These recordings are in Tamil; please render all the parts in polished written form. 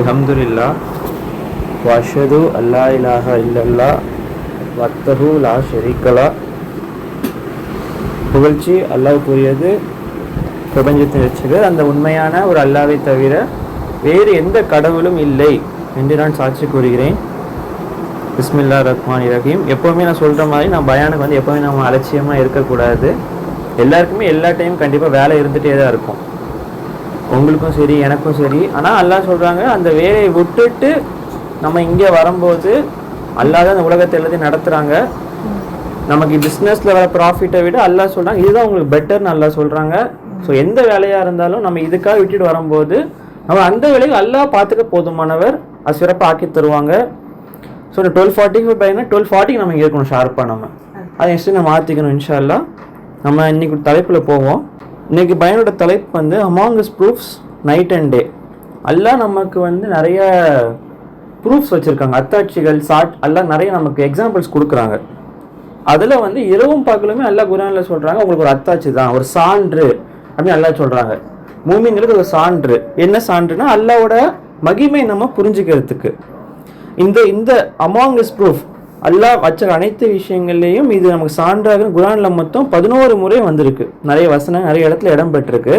அல்ஹம்துலில்லாஹ் வஅஷ்ஹது அல்லா இலாஹா இல்லல்லாஹ் வஹ்தஹு லா ஷரீக லஹ். புகழ்ச்சி அல்லாஹ்வுக்குரியது, பிரபஞ்சத்தின் ரட்சகர் அந்த உண்மையான ஒரு அல்லாஹ்வை தவிர வேறு எந்த கடவுளும் இல்லை என்று நான் சாட்சி கூறுகிறேன். பிஸ்மில்லா ரஹ்மான் ரஹீம். எப்போவுமே நான் சொல்கிற மாதிரி நான் பயானுக்கு வந்து எப்போவுமே நம்ம அலட்சியமாக இருக்கக்கூடாது. எல்லாருக்குமே எல்லா டைமும் கண்டிப்பாக வேலை இருந்துகிட்டே தான் இருக்கும், உங்களுக்கும் சரி எனக்கும் சரி. ஆனால் அல்லாஹ் சொல்கிறாங்க, அந்த வேலையை விட்டுட்டு நம்ம இங்கே வரும்போது அல்லாஹ் தான் அந்த உலகத்தை எல்லாத்தையும் நடத்துகிறாங்க. நமக்கு பிஸ்னஸில் வர ப்ராஃபிட்டை விட அல்லாஹ் சொல்கிறாங்க இதுதான் உங்களுக்கு பெட்டர்னு அல்லாஹ் சொல்கிறாங்க. ஸோ எந்த வேலையாக இருந்தாலும் நம்ம இதுக்காக விட்டுட்டு வரும்போது நம்ம அந்த வேலையை அல்லாஹ் பார்த்துக்க போதுமானவர், அது சிறப்பாக ஆக்கி தருவாங்க. ஸோ 12:45 பையனா 12:40 நம்ம இங்கே இருக்கணும் ஷார்ப்பாக. நம்ம அதை நெக்ஸ்ட்டு நம்ம மாற்றிக்கணும் இன்ஷா அல்லாஹ். நம்ம இன்றைக்கி தலைப்பில் போவோம். இன்றைக்கி பையனோட தலைப்பு வந்து among is proofs night and day. Allah நமக்கு வந்து நிறைய ப்ரூஃப்ஸ் வச்சுருக்காங்க, அத்தாட்சிகள், அல்லாஹ் நிறைய நமக்கு எக்ஸாம்பிள்ஸ் கொடுக்குறாங்க. அதில் வந்து இரவும் பகலுமே அல்லாஹ் குர்ஆனில் சொல்கிறாங்க உங்களுக்கு ஒரு அத்தாட்சி தான், ஒரு சான்று அப்படின்னு அல்லாஹ் சொல்கிறாங்க. மூமின்களுக்கு ஒரு சான்று. என்ன சான்றுனா அல்லாஹ்வோட மகிமை நம்ம புரிஞ்சுக்கிறதுக்கு. இந்த அமாங் இஸ் ப்ரூஃப் அல்லாஹ் வச்ச அனைத்து விஷயங்கள்லேயும் இது நமக்கு சான்றாக குர்ஆனில் மொத்தம் 11 முறை வந்திருக்கு. நிறைய வசனம் நிறைய இடத்துல இடம் பெற்றிருக்கு.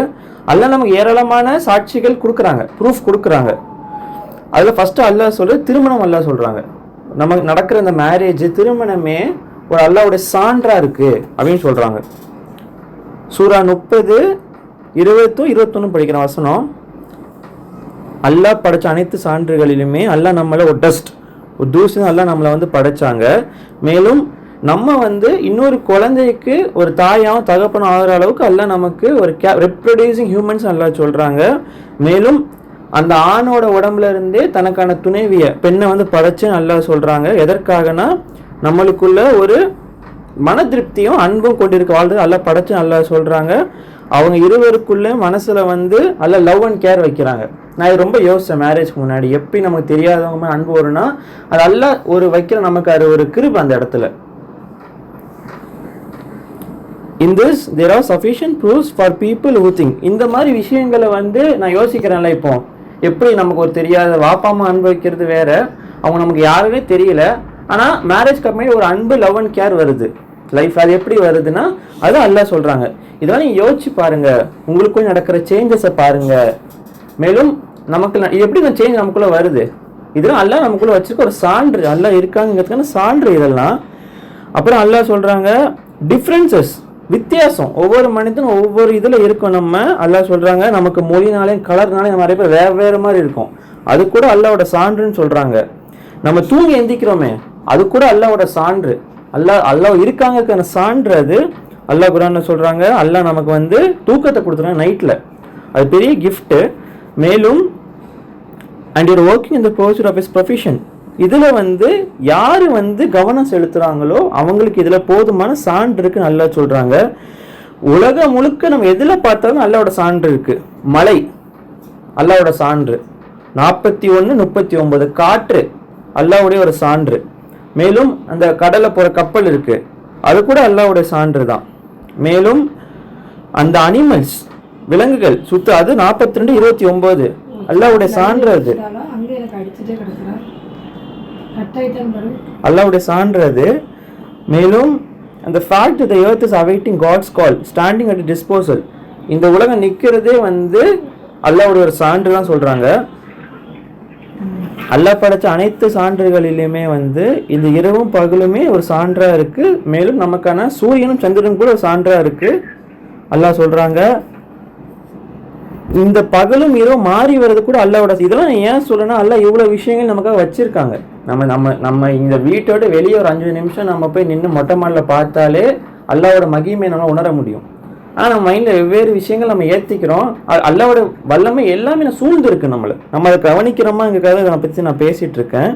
அல்லாஹ் நமக்கு ஏராளமான சாட்சிகள் கொடுக்குறாங்க, ப்ரூஃப் கொடுக்குறாங்க. அதில் ஃபஸ்ட்டு அல்லாஹ் சொல்கிறது திருமணம். அல்லாஹ் சொல்கிறாங்க நமக்கு நடக்கிற இந்த மேரேஜ் திருமணமே ஒரு அல்லாஹ்வுடைய சான்றாக இருக்குது அப்படின்னு சொல்கிறாங்க. சூரா 30, 20, 21 படிக்கிற வசனம். அல்லாஹ் படைச்ச அனைத்து சான்றுகளிலுமே அல்லாஹ் நம்மளை ஒரு டஸ்ட், ஒரு தூசி அல்லாஹ் நம்மளை வந்து படைச்சாங்க. மேலும் நம்ம வந்து இன்னொரு குழந்தைக்கு ஒரு தாயாகவும் தகப்பனும் ஆகிற அளவுக்கு அல்லாஹ் நமக்கு ஒரு ரெப்ரொடியூசிங் ஹியூமன்ஸ் அல்லாஹ் சொல்கிறாங்க. மேலும் அந்த ஆணோட உடம்புல இருந்தே தனக்கான துணைவிய பெண்ணை வந்து படைச்சுன்னு அல்லாஹ் சொல்கிறாங்க. எதற்காகனா நம்மளுக்குள்ள ஒரு மன திருப்தியும் அன்பும் கொண்டிருக்க வாழ்றது அல்லாஹ் படைச்சுன்னு அல்லாஹ் சொல்கிறாங்க. அவங்க இருவருக்குள்ளே மனசில் வந்து அல்லாஹ் லவ் அண்ட் கேர் வைக்கிறாங்க. நான் இது ரொம்ப யோசித்தேன் மேரேஜ்க்கு முன்னாடி, எப்படி நமக்கு தெரியாதவங்க அன்பு வரும்னா அது அல்லாஹ் ஒரு வைக்கிற நமக்கு அது ஒரு கிருபை அந்த இடத்துல. In this there are sufficient proofs for people who think. இந்த மாதிரி விஷயங்களை வந்து நான் யோசிக்கிறேன்ல, இப்போ எப்படி நமக்கு ஒரு தெரியாத வாப்பாமா அனுபவிக்கிறது வேற, அவங்க நமக்கு யாருமே தெரியல, ஆனால் மேரேஜ்க்கு அப்புறமே ஒரு அன்பு லவ் அண்ட் கேர் வருது லைஃப். அது எப்படி வருதுன்னா அதுவும் அல்லாஹ் சொல்கிறாங்க. இதெல்லாம் நீங்கள் யோசிச்சு பாருங்க, உங்களுக்குள்ள நடக்கிற சேஞ்சஸை பாருங்க. மேலும் நமக்கு எப்படி இந்த சேஞ்ச் நமக்குள்ளே வருது, இதெல்லாம் அல்லாஹ் நமக்குள்ளே வச்சிருக்க ஒரு சான்று, அல்லாஹ் இருக்காங்கிறதுக்கான சான்று இதெல்லாம். அப்புறம் அல்லாஹ் சொல்கிறாங்க டிஃப்ரென்சஸ், வித்தியாசம். ஒவ்வொரு மனிதனும் ஒவ்வொரு இதில் இருக்கும். நம்ம அல்லாஹ் சொல்கிறாங்க நமக்கு மொழினாலையும் கலர்னாலையும் நிறைய பேர் வேறு வேறு மாதிரி இருக்கும், அது கூட அல்லாஹ்வோட சான்றுன்னு சொல்கிறாங்க. நம்ம தூங்கி எந்திக்கிறோமே அது கூட அல்லாஹ்வோட சான்று, அல்லாஹ் இருக்காங்கக்கான சான்று அது. அல்லாஹ் குர்ஆனில் சொல்கிறாங்க அல்லாஹ் நமக்கு வந்து தூக்கத்தை கொடுத்துறாங்க நைட்டில், அது பெரிய கிஃப்ட்டு. மேலும் and you're working in the pursuit of his profession, இதில் வந்து யார் வந்து கவனம் செலுத்துகிறாங்களோ அவங்களுக்கு இதில் போதுமான சான்று இருக்குன்னு அல்லாஹ் சொல்கிறாங்க. உலகம் முழுக்க நம்ம எதில் பார்த்தாலும் அல்லாஹ்வோட சான்று இருக்குது. மழை அல்லாஹ்வோட சான்று, 41, 39 காற்று அல்லாஹ்வுடைய ஒரு சான்று. மேலும் அந்த கடலை போகிற கப்பல் இருக்குது, அது கூட அல்லாஹ்வுடைய சான்று தான். மேலும் அந்த அனிமல்ஸ் விலங்குகள் சுத்து, அது 42, 29 அல்லாஹ்வுடைய சான்று. அது அல்லாஹ்வுடைய சான்று அது. மேலும் அந்த fact that the earth is awaiting God's call standing at disposal, இந்த உலகம் நிற்கிறதே வந்து அல்லாஹ்வுடைய ஒரு சான்று தான் சொல்கிறாங்க. அல்லாஹ் படைச்ச அனைத்து சான்றுகளிலுமே வந்து இந்த இரவும் பகலுமே ஒரு சான்றாக இருக்குது. மேலும் நமக்கான சூரியனும் சந்திரனும் கூட ஒரு சான்றாக இருக்குது அல்லாஹ் சொல்கிறாங்க. இந்த பகலும் இரவும் மாறி வர்றது கூட அல்லாஹ்வோட. இதெல்லாம் ஏன் சொல்லணும்னா அல்லாஹ் இவ்வளோ விஷயங்கள் நமக்காக வச்சுருக்காங்க. நம்ம இந்த வீட்டோட வெளியே ஒரு 5 நிமிஷம் நம்ம போய் நின்று மொட்டை மாடில் பார்த்தாலே அல்லாஹ்வோட மகிமை நம்ம உணர முடியும். ஆனால் நம்ம மைண்டில் வெவ்வேறு விஷயங்கள் நம்ம ஏற்றிக்கிறோம். அல்லாஹ்வோட வல்லமை எல்லாமே சூழ்ந்துருக்கு நம்மளை, நம்ம அதை கவனிக்கிறோமாங்கிறத அதை பற்றி நான் பேசிகிட்டு இருக்கேன்.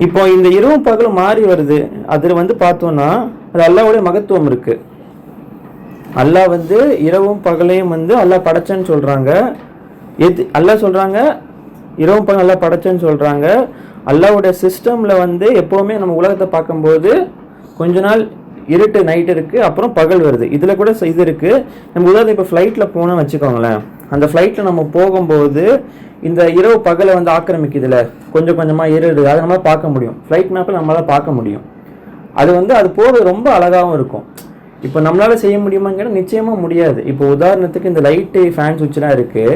இப்போ இந்த இரவும் பகலும் மாறி வருது, அதில் வந்து பார்த்தோன்னா அது அல்லாஹ்வோட மகத்துவம் இருக்குது. அல்லாஹ் வந்து இரவும் பகலையும் வந்து அல்லாஹ் படைச்சேன்னு சொல்கிறாங்க. அல்லாஹ் சொல்கிறாங்க இரவும் பகல் அல்லாஹ் படைச்சேன்னு சொல்கிறாங்க. அல்லாஹ்வோட சிஸ்டமில் வந்து எப்போவுமே நம்ம உலகத்தை பார்க்கும்போது கொஞ்ச நாள் இருட்டு நைட் இருக்குது, அப்புறம் பகல் வருது. இதில் கூட இது இருக்குது. நம்ம உதாரணம் இப்போ ஃப்ளைட்டில் போனோம்னு வச்சுக்கோங்களேன். அந்த ஃப்ளைட்டில் நம்ம போகும்போது இந்த இரவு பகலை வந்து ஆக்கிரமிக்குதுல, கொஞ்சம் கொஞ்சமாக இருடு, அதை நம்ம பார்க்க முடியும். ஃப்ளைட் மேப்பில் நம்மளால் பார்க்க முடியும். அது வந்து அது போகிறது ரொம்ப அழகாகவும் இருக்கும். இப்போ நம்மளால் செய்ய முடியுமாங்கிற நிச்சயமாக முடியாது. இப்போ உதாரணத்துக்கு இந்த லைட்டு ஃபேன் சுவிட்செலாம் இருக்குது,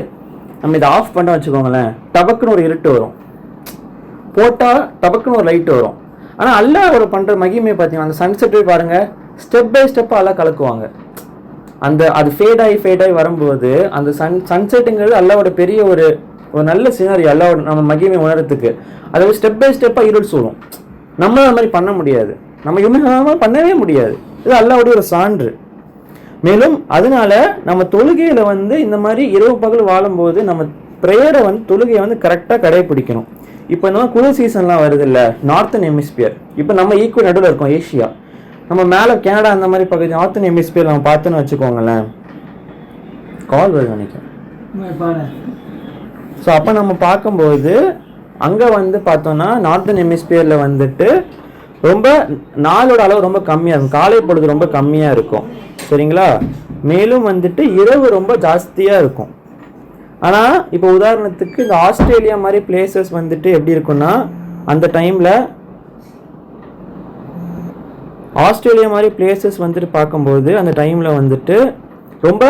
நம்ம இதை ஆஃப் பண்ண வச்சுக்கோங்களேன், டபக்குன்னு ஒரு இருட்டு வரும், போட்டால் டபக்குன்னு ஒரு லைட்டு வரும். ஆனால் அல்லாஹ் ஒரு பண்ணுற மகிமையை பார்த்தீங்கன்னா, அந்த சன்செட்டே பாருங்கள், ஸ்டெப் பை ஸ்டெப்பாக அல்லாஹ் கலக்குவாங்க. அது ஃபேடாகி வரும்போது அந்த சன்செட்டுங்கிறது அல்லாவோட பெரிய ஒரு நல்ல சினாரி, அல்லாவோட நம்ம மகிமை உணரத்துக்கு. அதை ஸ்டெப் பை ஸ்டெப்பாக இருள் சொல்லும். நம்ம அது மாதிரி பண்ண முடியாது, நம்ம யுமகமாக பண்ணவே முடியாது. இது அல்லாவுடைய ஒரு சான்று. மேலும் அதனால நம்ம தொழுகையில் வந்து இந்த மாதிரி இரவு பகல் வாழும்போது நம்ம ப்ரேயரை வந்து தொழுகையை வந்து கரெக்டாக கடைபிடிக்கணும். இப்போ இந்த மாதிரி குளிர் சீசன்லாம் வருது இல்லை, நார்த்தன் ஹெமிஸ்பியர், இப்போ நம்ம ஈக்குவல் நடுவில் இருக்கோம், ஏஷியா. நம்ம மேலே கனடா அந்த மாதிரி பகுதி நார்த்தன் ஹெமிஸ்பியர் நம்ம பார்த்தோன்னு வச்சுக்கோங்களேன், கால் வருது நினைக்கிறேன். ஸோ அப்போ நம்ம பார்க்கும்போது அங்கே வந்து பார்த்தோன்னா நார்த்தன் ஹெமிஸ்பியரில் வந்துட்டு ரொம்ப நாளோட அளவு ரொம்ப கம்மியாக இருக்கும், காலை பொழுது ரொம்ப கம்மியாக இருக்கும், சரிங்களா. மேலும் வந்துட்டு இரவு ரொம்ப ஜாஸ்தியாக இருக்கும். ஆனால் இப்போ உதாரணத்துக்கு இந்த ஆஸ்திரேலியா மாதிரி பிளேசஸ் வந்துட்டு எப்படி இருக்குன்னா, அந்த டைமில் ஆஸ்திரேலியா மாதிரி பிளேசஸ் வந்துட்டு பார்க்கும்போது அந்த டைமில் வந்துட்டு ரொம்ப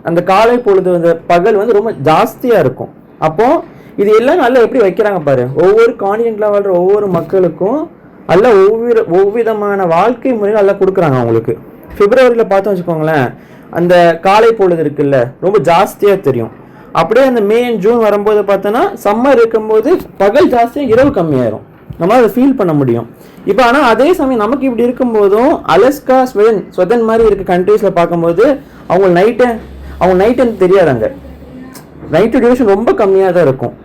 அந்த காலை பொழுது அந்த பகல் வந்து ரொம்ப ஜாஸ்தியாக இருக்கும். அப்போது இது எல்லாம் நல்லா எப்படி வைக்கிறாங்க பாரு, ஒவ்வொரு கான்டினென்ட்டில் வாழ்கிற ஒவ்வொரு மக்களுக்கும் அல்ல ஒவ்விதமான வாழ்க்கை முறைகள் எல்லாம் கொடுக்குறாங்க அவங்களுக்கு. பிப்ரவரியில் பார்த்தோம் வச்சுக்கோங்களேன், அந்த காலை பொழுது இருக்குல்ல ரொம்ப ஜாஸ்தியாக தெரியும். அப்படியே அந்த மே அண்ட் ஜூன் வரும்போது பார்த்தோன்னா சம்மர் இருக்கும்போது பகல் ஜாஸ்தியாக இரவு கம்மியாயிரும், நம்மளால் அதை ஃபீல் பண்ண முடியும். இப்போ ஆனால் அதே சமயம் நமக்கு இப்படி இருக்கும்போதும் அலஸ்கா ஸ்வெதன் மாதிரி இருக்க கண்ட்ரீஸில் பார்க்கும்போது அவங்க நைட்டு தெரியாது, அங்கே நைட்டு டியூரேஷன் ரொம்ப கம்மியாக தான் இருக்கும்.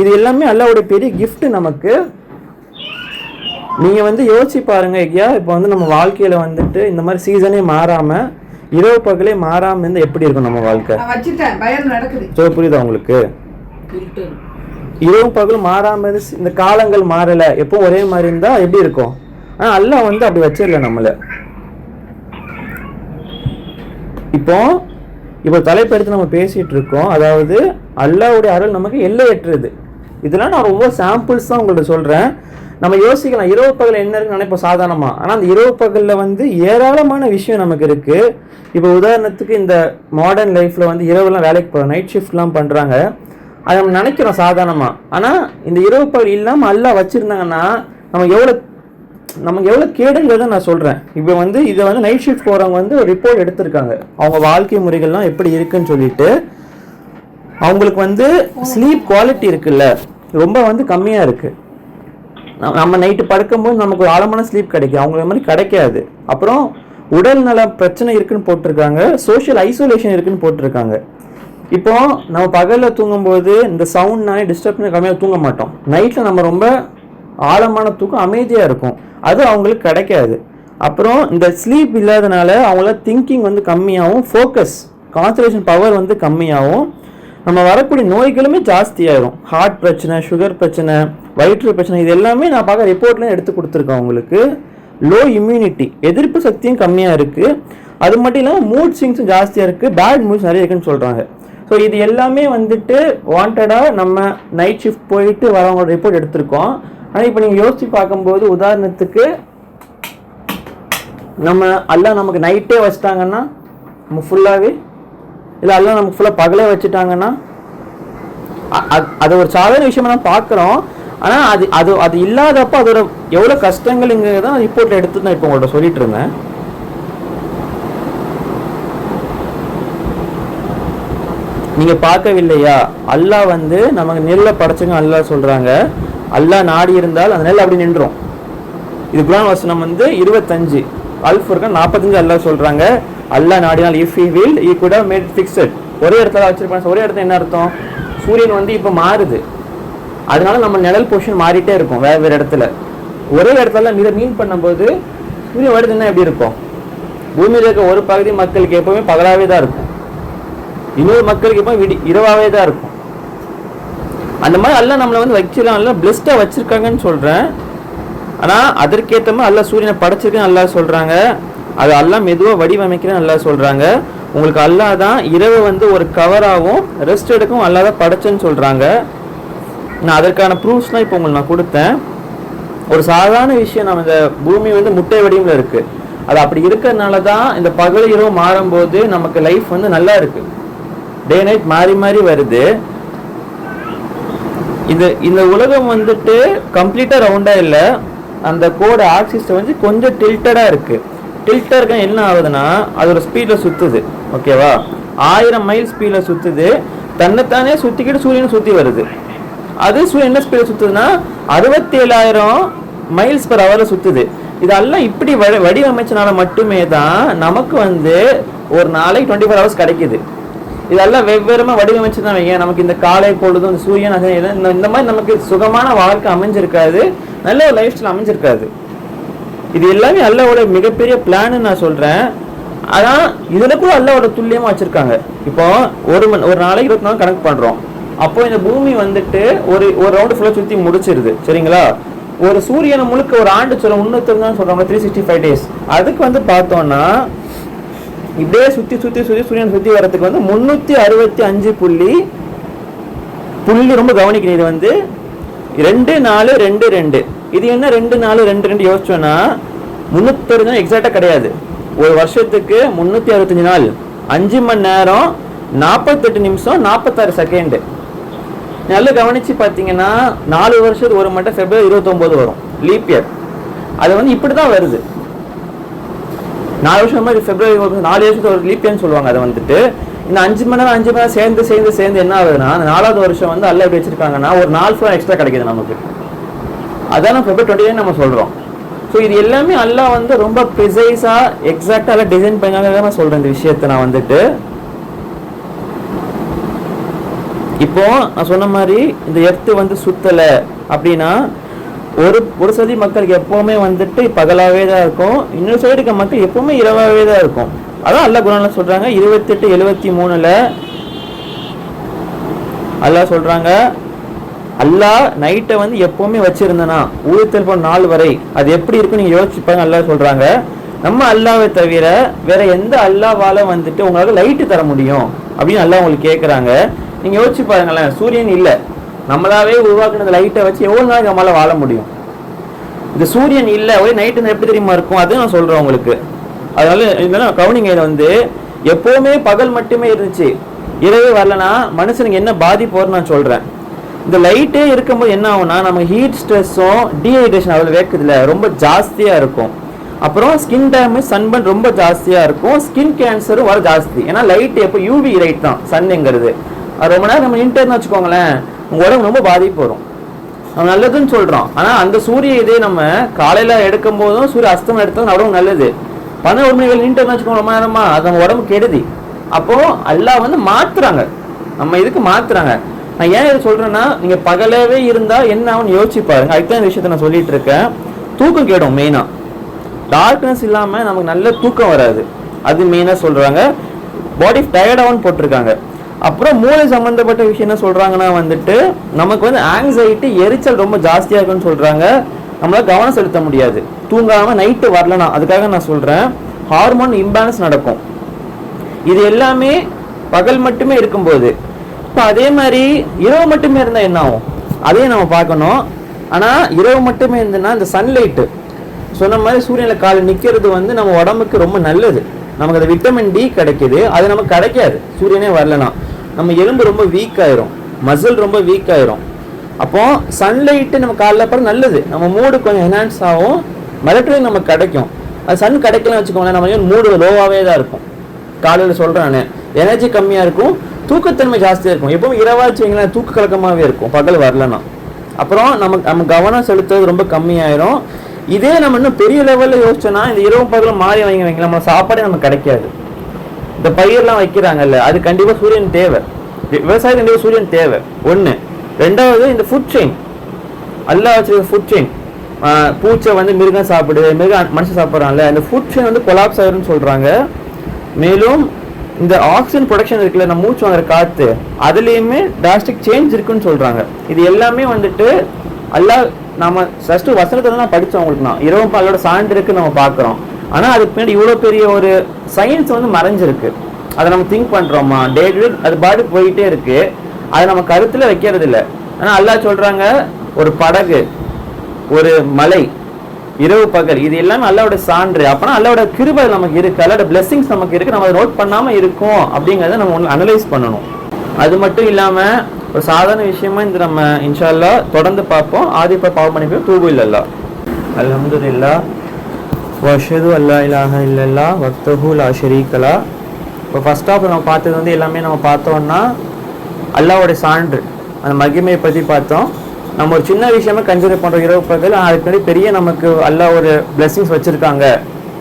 இது எல்லாமே அல்லாஹ்வுடைய பெரிய கிஃப்ட் நமக்கு. நீங்கள் வந்து யோசிச்சு பாருங்க ஐயா, இப்போ வந்து நம்ம வாழ்க்கையில் வந்துட்டு இந்த மாதிரி சீசனே மாறாமல் இரவு பகலே மாறாமல் இருந்தால் எப்படி இருக்கும் நம்ம வாழ்க்கை? ஸோ புரியுதா உங்களுக்கு? இரவு பகல் மாறாமல் இந்த காலங்கள் மாறலை, எப்போ ஒரே மாதிரி இருந்தால் எப்படி இருக்கும்? ஆனால் அல்லாஹ் வந்து அப்படி வச்சிடல நம்மளை. இப்போ தலைப்பெடுத்து நம்ம பேசிகிட்டு இருக்கோம், அதாவது அல்லாஹ்வுடைய அருள் நமக்கு எல்லையற்றது. இதெல்லாம் நான் ரொம்ப சாம்பிள்ஸ் தான் உங்கள்கிட்ட சொல்கிறேன். நம்ம யோசிக்கலாம் இரவு பகல் என்ன இருக்குன்னு நினைப்போம் சாதாரணமாக, ஆனால் அந்த இரவு பகலில் வந்து ஏராளமான விஷயம் நமக்கு இருக்குது. இப்போ உதாரணத்துக்கு இந்த மாடர்ன் லைஃப்பில் வந்து இரவுலாம் வேலைக்கு போகிறோம், நைட் ஷிஃப்ட்லாம் பண்ணுறாங்க, அதை நம்ம நினைக்கிறோம் சாதாரணமாக. ஆனால் இந்த இரவு பகல் இல்லாமல் அல்லாஹ் வச்சுருந்தாங்கன்னா நமக்கு எவ்வளோ கேடுங்கிறத நான் சொல்கிறேன். இப்போ வந்து இதை வந்து நைட் ஷிஃப்ட் போகிறவங்க வந்து ஒரு ரிப்போர்ட் எடுத்திருக்காங்க, அவங்க வாழ்க்கை முறைகள்லாம் எப்படி இருக்குன்னு சொல்லிட்டு. அவங்களுக்கு வந்து ஸ்லீப் குவாலிட்டி இருக்குல்ல ரொம்ப வந்து கம்மியாக இருக்குது. நம்ம நைட்டு படுக்கும்போது நமக்கு ஒரு ஆழமான ஸ்லீப் கிடைக்கும், அவங்களுக்கு மாதிரி கிடைக்காது. அப்புறம் உடல் நல பிரச்சனை இருக்குன்னு போட்டிருக்காங்க, சோஷியல் ஐசோலேஷன் இருக்குன்னு போட்டிருக்காங்க. இப்போ நம்ம பகலில் தூங்கும்போது இந்த சவுண்ட்னாலே டிஸ்டர்பன்ஸ் கம்மியாக தூங்க மாட்டோம், நைட்டில் நம்ம ரொம்ப ஆழமான தூக்கம் அமைதியாக இருக்கும், அது அவங்களுக்கு கிடைக்காது. அப்புறம் இந்த ஸ்லீப் இல்லாதனால அவங்கள திங்கிங் வந்து கம்மியாகவும், ஃபோக்கஸ் கான்சன்ட்ரேஷன் பவர் வந்து கம்மியாகவும், நம்ம வரக்கூடிய நோய்களுமே ஜாஸ்தியாகிடும். ஹார்ட் பிரச்சனை, சுகர் பிரச்சனை, வயிற்று பிரச்சனை, இது எல்லாமே நான் பார்க்க ரிப்போர்ட்லாம் எடுத்து கொடுத்துருக்கேன் அவங்களுக்கு. லோ இம்யூனிட்டி, எதிர்ப்பு சக்தியும் கம்மியாக இருக்குது. அது மட்டும் இல்லாமல் மூட் ஸ்விங்ஸும் ஜாஸ்தியாக இருக்குது, பேட் மூட்ஸ் நிறைய இருக்குன்னு சொல்கிறாங்க. ஸோ இது எல்லாமே வந்துட்டு வாண்டடாக நம்ம நைட் ஷிஃப்ட் போயிட்டு வரவங்களோட ரிப்போர்ட் எடுத்திருக்கோம். ஆனால் இப்போ நீங்கள் யோசித்து பார்க்கும்போது உதாரணத்துக்கு நம்ம எல்லாம் நமக்கு நைட்டே வச்சுட்டாங்கன்னா நம்ம ஃபுல்லாகவே, இல்லை எல்லாம் நமக்கு ஃபுல்லாக பகலே வச்சுட்டாங்கன்னா அது ஒரு சாதாரண விஷயமா தான் பார்க்குறோம். ஆனால் அது இல்லாதப்போ அதோட எவ்வளோ கஷ்டங்கள்ங்கிறது தான் ரிப்போர்ட்டில் எடுத்து தான் இப்போ உங்கள்கிட்ட சொல்லிட்டு இருந்தேன். நீங்கள் பார்க்கவில்லையா, அல்லாஹ் வந்து நமக்கு நெல்லை படைச்சவங்க அல்லாஹ் சொல்கிறாங்க, அல்லாஹ் நாடி இருந்தால் அந்த நெல் அப்படி நின்றோம். இது குர்ஆன் வசனம் வந்து 25 அல்-ஃபுர்கான் 45 அல்லாஹ் சொல்கிறாங்க, அல்லாஹ் நாடினால் if he will he could have made fixed. ஒரே இடத்துல வச்சிருப்பாங்க. ஒரே இடத்துல என்ன அர்த்தம்? சூரியன் வந்து இப்போ மாறுது, அதனால நம்ம நிழல் பொசிஷன் மாறிட்டே இருக்கும் வேறு வேறு இடத்துல. ஒரே இடத்துல மீன் பண்ணும்போது சூரியன் வருதுன்னா எப்படி இருக்கும்? பூமியில் இருக்க ஒரு பகுதி மக்களுக்கு எப்போவுமே பகலாகவே தான் இருக்கும், இன்னொரு மக்களுக்கு எப்போ இரவாகவே தான் இருக்கும். அந்த மாதிரி எல்லாம் நம்மளை வந்து வச்சுலாம் எல்லாம் பிளெஸ்டாக வச்சுருக்காங்கன்னு சொல்கிறேன். ஆனால் அதற்கேற்ற மாதிரி அல்லாஹ் சூரியனை படைச்சிருக்குன்னு அல்லாஹ் சொல்கிறாங்க. அது அல்லாஹ் மெதுவாக வடிவமைக்கிறேன்னு அல்லாஹ் சொல்கிறாங்க. உங்களுக்கு அல்லாஹ் தான் இரவு வந்து ஒரு கவராகவும் ரெஸ்ட் எடுக்கவும் அல்லாஹ் தான் படைச்சேன்னு சொல்கிறாங்க. நான் அதற்கான ப்ரூஃப்ஸ்லாம் இப்போ உங்களுக்கு நான் கொடுத்தேன். ஒரு சாதாரண விஷயம், நம்ம இந்த பூமி வந்து முட்டை வடிவில் இருக்குது. அது அப்படி இருக்கிறதுனால தான் இந்த பகல் இரவு மாறும்போது நமக்கு லைஃப் வந்து நல்லா இருக்குது. டே நைட் மாறி மாறி வருது. இந்த உலகம் வந்துட்டு கம்ப்ளீட்டாக ரவுண்டாக இல்லை. அந்த கோடு ஆக்சிஸ் வந்து கொஞ்சம் டில்டடாக இருக்குது. டில்டருக்கு என்ன ஆகுதுன்னா அதோட ஸ்பீடில் சுற்றுது. ஓகேவா, 1000 மைல் ஸ்பீடில் சுற்றுது. தன்னைத்தானே சுற்றிக்கிட்டு சூரியனை சுற்றி வருது. அது சூரியன் என்ன ஸ்பீடில் சுற்றுதுன்னா 67,000 மைல்ஸ் பர் ஹவரில் சுற்றுது. இதெல்லாம் இப்படி வடிவமைச்சனால மட்டுமே தான் நமக்கு வந்து ஒரு நாளைக்கு 24 ஹவர்ஸ் கிடைக்குது. இதெல்லாம் வெவ்வேறுமா வடிவமைச்சு தான் வைங்க. நமக்கு இந்த காலை பொழுதும் இந்த சூரியன் இந்த மாதிரி நமக்கு சுகமான வாழ்க்கை அமைஞ்சிருக்காது, நல்ல ஒரு லைஃப் ஸ்டைல் அமைஞ்சிருக்காது. இது எல்லாமே அல்லாவோட மிகப்பெரிய பிளான்னு நான் சொல்கிறேன். ஆனால் இதில் கூட அல்லாவோட துல்லியமாக வச்சுருக்காங்க. இப்போ ஒரு நாளைக்கு 24 கணக்கு பண்ணுறோம். அப்போ இந்த பூமி வந்துட்டு ஒரு ரவுண்டு ஃபுல்லாக சுற்றி முடிச்சிருது. சரிங்களா, ஒரு சூரியனை முழுக்க ஒரு ஆண்டு சொல்ல 300 சொல்கிறாங்க, 365 டேஸ். அதுக்கு வந்து பார்த்தோன்னா இப்படியே சுற்றி சூரியனை சுற்றி வரதுக்கு வந்து 365 புள்ளி ரொம்ப கவனிக்கணும். இது வந்து 2-4-2-2. இது என்ன 2-4-2-2 யோசிச்சோன்னா 360 நாள் எக்ஸாக்டாக கிடையாது. ஒரு வருஷத்துக்கு 365 நாள், 5 மணி நேரம், 48 நிமிஷம், 46 செகண்டு. நல்லா கவனித்து பார்த்தீங்கன்னா 4 வருஷத்துக்கு ஒரு மட்டும் February 29 வரும், லீப் இயர். அது வந்து இப்படி தான் வருது. 4 வருஷம் மாதிரி February 4 வருஷத்துக்கு ஒரு லீப் இயர்னு சொல்லுவாங்க. அதை வந்துட்டு இந்த 5 மணி நேரம் சேர்ந்து என்ன ஆகுதுன்னா, அந்த 4வது வருஷம் வந்து அல்ல எப்படி வச்சிருக்காங்கன்னா ஒரு 4 ஃபுல்லாக எக்ஸ்ட்ரா கிடைக்குது நமக்கு. அதான் நம்ம February 29 நம்ம சொல்கிறோம். ஸோ இது எல்லாமே அல்லாஹ் வந்து ரொம்ப ப்ரிசைஸாக எக்ஸாக்டாக எல்லாம் டிசைன் பண்ணாங்க நான் சொல்கிறேன். இந்த விஷயத்தை நான் வந்துட்டு இப்போ நான் சொன்ன மாதிரி இந்த எர்த்து வந்து சுத்தலை அப்படின்னா ஒரு சதி மக்களுக்கு எப்போவுமே வந்துட்டு பகலாகவே தான் இருக்கும், இன்னொரு சைடு இருக்க மக்கள் எப்போவுமே இரவாகவே தான் இருக்கும். அதான் அல்லாஹ் குர்ஆன்ல சொல்கிறாங்க 28:73 அல்லாஹ் சொல்கிறாங்க, அல்லாஹ் நைட்டை வந்து எப்போவுமே வச்சுருந்தனா ஊழித்தல் போன நாள் வரை அது எப்படி இருக்குன்னு நீங்கள் யோசிச்சுப்பாங்க. அல்லாஹ் சொல்கிறாங்க, நம்ம அல்லாவை தவிர வேற எந்த அல்லாவால் வந்துட்டு உங்களுக்கு லைட்டு தர முடியும் அப்படின்னு அல்லாஹ் உங்களுக்கு கேட்குறாங்க. நீங்கள் யோசிச்சு பாருங்களேன், சூரியன் இல்லை, நம்மளாவே உருவாக்குன லைட்டை வச்சு எவ்வளோ நாளைக்கு நம்மளால் வாழ முடியும்? இந்த சூரியன் இல்லை, ஒரே நைட்டு எப்படி தெரியுமா இருக்கும்? அதுவும் நான் சொல்கிறேன் உங்களுக்கு. அதனால இதெல்லாம் கவுனிங் வந்து எப்போவுமே பகல் மட்டுமே இருந்துச்சு, இரவே வரலன்னா மனுஷனுக்கு என்ன பாதிப்பு வரும்னு நான் சொல்கிறேன். இந்த லைட்டே இருக்கும்போது என்ன ஆகும்னா நமக்கு ஹீட் ஸ்ட்ரெஸ்ஸும் டீஹைட்ரேஷன் அவ்வளோ வேக்குதில்ல ரொம்ப ஜாஸ்தியாக இருக்கும். அப்புறம் ஸ்கின் டேமேஜ், சன்பர்ன் ரொம்ப ஜாஸ்தியாக இருக்கும். ஸ்கின் கேன்சரும் வர ஜாஸ்தி. ஏன்னா லைட் எப்போ யூவி லைட் தான் சன்னுங்கிறது. அது ரொம்ப நேரம் நம்ம இன்டர்னு வச்சுக்கோங்களேன், உங்கள் உடம்பு ரொம்ப பாதிப்பு வரும். நம்ம நல்லதுன்னு சொல்கிறோம், ஆனால் அந்த சூரிய இதே நம்ம காலையில் எடுக்கும் போதும் சூரிய அஸ்தமனம் எடுத்தாலும் உடம்பு நல்லது. 11 மணிகள் இன்டர்னு வச்சுக்கோங்க ரொம்ப நேரமா, அது நம்ம உடம்பு கெடுதி. அப்போது அல்லாஹ் வந்து மாற்றுறாங்க, நம்ம இதுக்கு மாற்றுறாங்க. நான் ஏன் இதை சொல்கிறேன்னா, நீங்கள் பகலாகவே இருந்தால் என்ன ஆகும்னு யோசிச்சு பாருங்க. அதுக்கு தான் இந்த விஷயத்த நான் சொல்லிட்டு இருக்கேன். தூக்கம் கேடும் மெயினாக. டார்க்னஸ் இல்லாமல் நமக்கு நல்ல தூக்கம் வராது, அது மெயினாக சொல்கிறாங்க. பாடி டயர்டாகவும் போட்டிருக்காங்க. அப்புறம் மூளை சம்மந்தப்பட்ட விஷயம் என்ன சொல்கிறாங்கன்னா வந்துட்டு நமக்கு வந்து ஆங்ஸைட்டி, எரிச்சல் ரொம்ப ஜாஸ்தியாக இருக்குன்னு சொல்கிறாங்க. நம்மளால் கவனம் செலுத்த முடியாது தூங்காமல் நைட்டு வரலனா. அதுக்காக நான் சொல்கிறேன், ஹார்மோன் இம்பேலன்ஸ் நடக்கும். இது எல்லாமே பகல் மட்டுமே இருக்கும்போது. இப்போ அதே மாதிரி இரவு மட்டுமே இருந்தால் என்ன ஆகும் அதையும் நம்ம பார்க்கணும். ஆனால் இரவு மட்டுமே இருந்ததுன்னா இந்த சன்லைட்டு சொன்ன மாதிரி சூரியனில் காலை நிற்கிறது வந்து நம்ம உடம்புக்கு ரொம்ப நல்லது. நமக்கு அந்த விட்டமின் டி கிடைக்கிது, அது நமக்கு கிடைக்காது சூரியனே வரலனா. நம்ம எலும்பு ரொம்ப வீக் ஆயிரும், மசில் ரொம்ப வீக் ஆயிரும். அப்போ சன்லைட்டு நம்ம காலைல அப்புறம் நல்லது, நம்ம மூடு கொஞ்சம் என்ஹான்ஸ் ஆகும், மெலட்டோனின் நமக்கு கிடைக்கும். அது சன் கிடைக்கலன்னு வச்சுக்கோங்களேன், நம்ம மூடு லோவாகவே தான் இருக்கும். காலையில் சொல்கிறேன் நான், எனர்ஜி கம்மியாக இருக்கும், தூக்கத்தன்மை ஜாஸ்தியாக இருக்கும். எப்பவும் இரவாச்சு வைங்களேன் தூக்க கலக்கமாகவே இருக்கும் பகல் வரலன்னா. அப்புறம் நம்ம கவனம் செலுத்துறது ரொம்ப கம்மியாயிரும். இதே நம்ம இன்னும் பெரிய லெவலில் யோசிச்சோன்னா இந்த இரவு பகலும் மாறி வைங்களேன், நம்ம சாப்பாடே நமக்கு கிடைக்காது. இந்த பயிரெலாம் வைக்கிறாங்கல்ல, அது கண்டிப்பாக சூரியன் தேவை. விவசாயம் கண்டிப்பாக சூரியன் தேவை ஒன்று. ரெண்டாவது இந்த ஃபுட் செயின், அல்லாஹ் வச்சிருக்க ஃபுட் செயின், பூச்சை வந்து மிருகம் சாப்பிடுது, மனுஷன் சாப்பிட்றாங்கல்ல, இந்த ஃபுட் செயின் வந்து கொலாப்ஸ் ஆயிரும்னு சொல்கிறாங்க. மேலும் இந்த ஆக்சிஜன் ப்ரொடக்ஷன் இருக்குல்ல, நம்ம மூச்சு வாங்குற காற்று, அதுலேயுமே டிராஸ்டிக் சேஞ்ச் இருக்குன்னு சொல்கிறாங்க. இது எல்லாமே வந்துட்டு அல்லாஹ் நம்ம ஃபர்ஸ்ட் வசனத்தை தான் படித்தோம் உங்களுக்கு. நான் இரவும் பகலோட சான்று இருக்கு நம்ம பார்க்குறோம். ஆனால் அதுக்கு பின்னாடி இவ்வளோ பெரிய ஒரு சயின்ஸ் வந்து மறைஞ்சிருக்கு. அதை நம்ம திங்க் பண்ணுறோமா? டே டு டே அது பாட்டு போயிட்டே இருக்கு. அதை நம்ம கருத்தில் வைக்கிறது இல்லை. ஆனால் அல்லாஹ் சொல்கிறாங்க, ஒரு படகு, ஒரு மலை, இரவு பகல், இது எல்லாமே அல்லாவோட சான்று. அப்போனா அல்லாவோட கிருபை நமக்கு இருக்குது, அல்லாவோட பிளெஸிங்ஸ் நமக்கு இருக்குது. நம்ம அதை நோட் பண்ணாமல் இருக்கோம் அப்படிங்கிறத நம்ம ஒன்று அனலைஸ் பண்ணணும். அது மட்டும் இல்லாமல் ஒரு சாதாரண விஷயமா இந்த நம்ம இன்ஷா அல்லாஹ் தொடர்ந்து பார்ப்போம். ஆதிப்ப பாவ மன்னிப்பு தூபு இல்லல்லா. அல்ஹம்துலில்லாஹ் வ அஷ்ஹது அல்லா இலாஹ இல்லல்லாஹ் வஹ்தஹு லா ஷரீக லஹ். இப்போ ஃபர்ஸ்ட் ஆஃப் நம்ம பார்த்தது வந்து எல்லாமே நம்ம பார்த்தோம்னா அல்லாவோட சான்று, அந்த மகிமையை பற்றி பார்த்தோம். நம்ம ஒரு சின்ன விஷயமா கன்சிடர் பண்ணுறோம் இரவு பகல். அதுக்கு முன்னாடி பெரிய நமக்கு அல்லாஹ் ஒரு பிளெஸிங்ஸ் வச்சுருக்காங்க.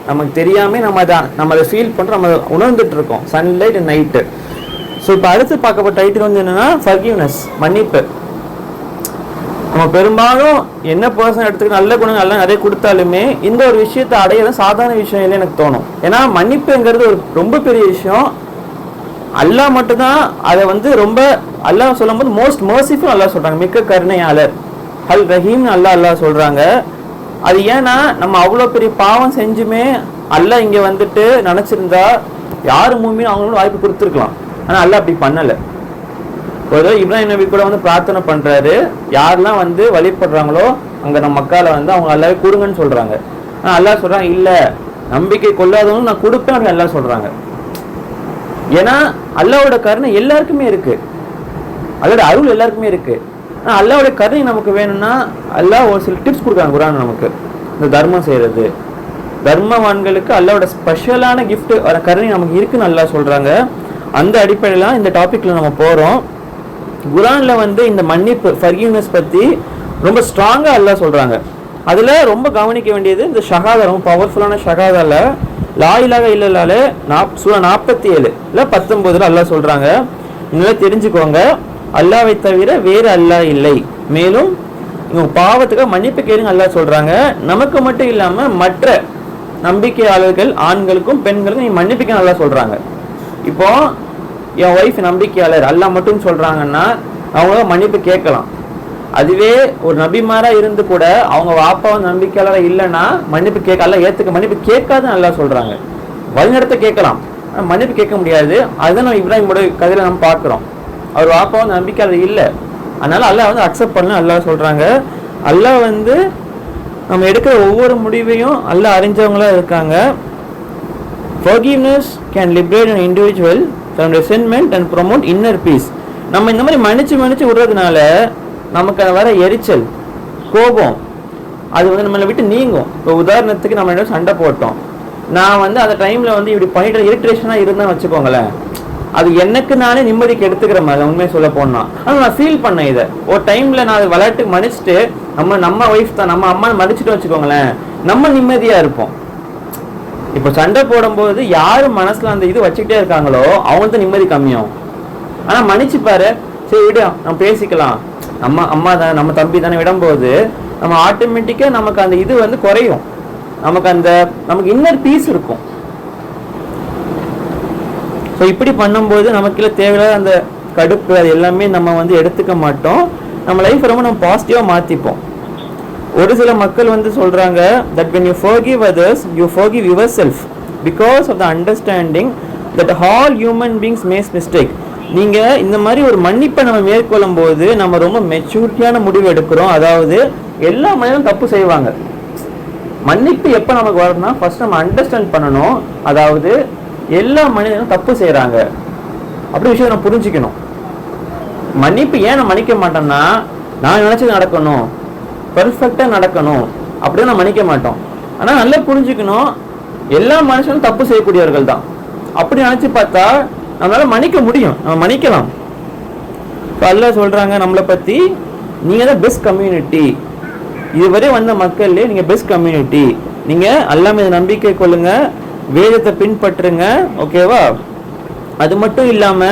நமக்கு தெரியாமல் நம்ம அதை ஃபீல் பண்ணுறோம், நம்ம உணர்ந்துட்டு இருக்கோம் சன்லைட் அண்ட் நைட்டு. ஸோ இப்போ அடுத்து பார்க்கப்பட்ட டைட்டில் வந்து என்னென்னா ஃபர்கிவ்னஸ், மன்னிப்பு. நம்ம பெரும்பாலும் என்ன பர்சன் எடுத்துக்க நல்ல குணங்கள் எல்லாம் நிறைய கொடுத்தாலுமே இந்த ஒரு விஷயத்தை அடையிறது சாதாரண விஷயம் இல்லை எனக்கு தோணும். ஏன்னா மன்னிப்புங்கிறது ஒரு ரொம்ப பெரிய விஷயம். அல்லாஹ் மட்டும்தான் அதை வந்து ரொம்ப அல்லாஹ் சொல்லும் போது மோஸ்ட் மர்சிஃபுல் அல்லாஹ் சொல்றாங்க, மிக்க கருணையாளர், அல் ரஹீம்னு அல்லாஹ் சொல்றாங்க. அது ஏன்னா நம்ம அவ்வளோ பெரிய பாவம் செஞ்சுமே அல்லாஹ் இங்கே வந்துட்டு நினச்சிருந்தா யார் மூமியும் அவங்களும் வாய்ப்பு கொடுத்துருக்கலாம். ஆனால் அல்லாஹ் அப்படி பண்ணலை. ஒரு இப்ராஹிம் நபி கூட வந்து பிரார்த்தனை பண்றாரு, யாரெல்லாம் வந்து வழிபடுறாங்களோ அங்க நம்ம மக்கால வந்து அவங்க அல்லாவே கொடுங்கன்னு சொல்றாங்க. ஆனால் அல்லாஹ் சொல்றாங்க, இல்லை நம்பிக்கை கொள்ளாதவங்க நான் கொடுப்பேன் அப்படின்னு எல்லாம் சொல்றாங்க. ஏன்னா அல்லாவோட கருணை எல்லாருக்குமே இருக்கு, அதோட அருள் எல்லாருக்குமே இருக்கு. ஆனால் அல்லாவோட கருணை நமக்கு வேணும்னா அல்லாஹ் ஒரு சில டிப்ஸ் கொடுக்குறாங்க குர்ஆன் நமக்கு. இந்த தர்மம் செய்யறது, தர்மவான்களுக்கு அல்லாவோட ஸ்பெஷலான கிஃப்ட் கருணை நமக்கு இருக்குன்னு அல்லாஹ் சொல்றாங்க. அந்த அடிப்படையில் இந்த டாபிக்ல நம்ம போறோம். குர்ஆன்ல வந்து இந்த மன்னிப்பு ஃபர்கிவ்னஸ் பத்தி ரொம்ப ஸ்ட்ராங்கா அல்லாஹ் சொல்றாங்க. அதுல ரொம்ப கவனிக்க வேண்டியது இந்த ஷஹாதா, ரொம்ப பவர்ஃபுல்லான ஷஹாதால லா இலாஹ இல்லல்லாஹ்ல சூரா 47 இல்ல 19 அல்லாஹ் சொல்றாங்க, இன்னும் தெரிஞ்சுக்கோங்க, அல்லாஹ்வை தவிர வேறு அல்லாஹ் இல்லை, மேலும் உங்க பாவத்துக்கு மன்னிப்பு கேளுங்க அல்லாஹ் சொல்றாங்க. நமக்கு மட்டும் இல்லாம மற்ற நம்பிக்கையாளர்கள் ஆண்களுக்கும் பெண்களுக்கும் நீ மன்னிப்புக்கு அல்லாஹ் சொல்றாங்க. இப்போ என் ஒய்ஃப் நம்பிக்கையாளர் அல்லாஹ் மட்டும் சொல்றாங்கன்னா அவங்க மன்னிப்பு கேட்கலாம். அதுவே ஒரு நபிமாரா இருந்து கூட அவங்க வாப்பாவை நம்பிக்கையாளராக இல்லைன்னா மன்னிப்பு கேட்க அல்லாஹ் ஏத்துக்க மன்னிப்பு கேட்காதுன்னு அல்லாஹ் சொல்றாங்க. வழிநடத்த கேட்கலாம், மன்னிப்பு கேட்க முடியாது. அதுதான் நம்ம இப்ராஹிமோட கதையில நம்ம பார்க்கிறோம். அவர் வாப்பாவை நம்பிக்கையாளர் இல்லை, அதனால அல்லாஹ் வந்து அக்செப்ட் பண்ண அல்லாஹ் சொல்றாங்க. அல்லாஹ் வந்து நம்ம எடுக்கிற ஒவ்வொரு முடிவையும் அல்லாஹ் அறிஞ்சவங்களா இருக்காங்க. Forgiveness can liberate an individual from resentment and promote inner peace. நம்ம இந்த மாதிரி மன்னிச்சு விடுறதுனால நமக்கு வர எரிச்சல், கோபம் அது வந்து நம்மளை விட்டு நீங்கும். இப்போ உதாரணத்துக்கு நம்ம என்ன சண்டை போட்டோம், நான் வந்து அந்த டைம்ல வந்து இப்படி பண்ணிட்டு இரிட்டேஷனாக இருந்தான்னு வச்சுக்கோங்களேன், அது எனக்கு நானே நிம்மதிக்கு எடுத்துக்கிற மாதிரி உண்மையை சொல்ல போனா. ஆனால் நான் ஃபீல் பண்ணேன் இதை ஒரு டைம்ல நான் விளையாட்டுக்கு மன்னிச்சுட்டு நம்ம ஒய்ஃப் தான் நம்ம அம்மா மன்னிச்சுட்டு வச்சுக்கோங்களேன், நம்ம நிம்மதியா இருப்போம். இப்போ சண்டை போடும்போது யாரு மனசுல அந்த இது வச்சுக்கிட்டே இருக்காங்களோ அவங்களுக்கு நிம்மதி கம்மியாகும். ஆனா மன்னிச்சு பாரு, சரி விட நம்ம பேசிக்கலாம், நம்ம அம்மா தான் நம்ம தம்பி தானே விடும்போது நம்ம ஆட்டோமேட்டிக்கா நமக்கு அந்த இது வந்து குறையும், நமக்கு இன்னர் பீஸ் இருக்கும். ஸோ இப்படி பண்ணும்போது நமக்குள்ள தேவையில்லாத அந்த கடுப்பு அது எல்லாமே நம்ம வந்து எடுத்துக்க மாட்டோம். நம்ம லைஃப் ரொம்ப நம்ம பாசிட்டிவா மாத்திப்போம். ஒரு சில மக்கள் வந்து சொல்றாங்க that when you forgive others you forgive yourself because of the understanding that all human beings make mistake. நீங்க இந்த மாதிரி ஒரு மன்னிப்பை நம்ம மேற்கொள்ளும் போது நம்ம ரொம்ப மெச்சூரிட்டியான முடிவு எடுக்கிறோம். அதாவது எல்லா மனிதனும் தப்பு செய்வாங்க. மன்னிப்பு எப்போ நமக்கு வரணும்னா ஃபர்ஸ்ட் நம்ம அண்டர்ஸ்டாண்ட் பண்ணணும், அதாவது எல்லா மனிதனும் தப்பு செய்யறாங்க அப்படி விஷயம் நம்ம புரிஞ்சுக்கணும். மன்னிப்பு ஏன் நான் மன்னிக்க மாட்டேன்னா நான் நினைச்சது நடக்கணும், பெர்ஃபெக்டா நடக்கணும் அப்படின்னு நான் மன்னிக்க மாட்டோம். ஆனா நல்லா புரிஞ்சுக்கணும், எல்லா மனுஷனும் தப்பு செய்யக்கூடியவர்கள் தான். அப்படி நினைச்சு பார்த்தா நம்மளால மன்னிக்க முடியும், நம்ம மன்னிக்கலாம். இப்போ அல்லாஹ் சொல்றாங்க நம்மளை பத்தி, நீங்க தான் பெஸ்ட் கம்யூனிட்டி, இதுவரை வந்த மக்கள்லேயே நீங்க பெஸ்ட் கம்யூனிட்டி, நீங்க அல்லாஹ் மீது நம்பிக்கை கொள்ளுங்க, வேதத்தை பின்பற்றுங்க, ஓகேவா? அது மட்டும் இல்லாம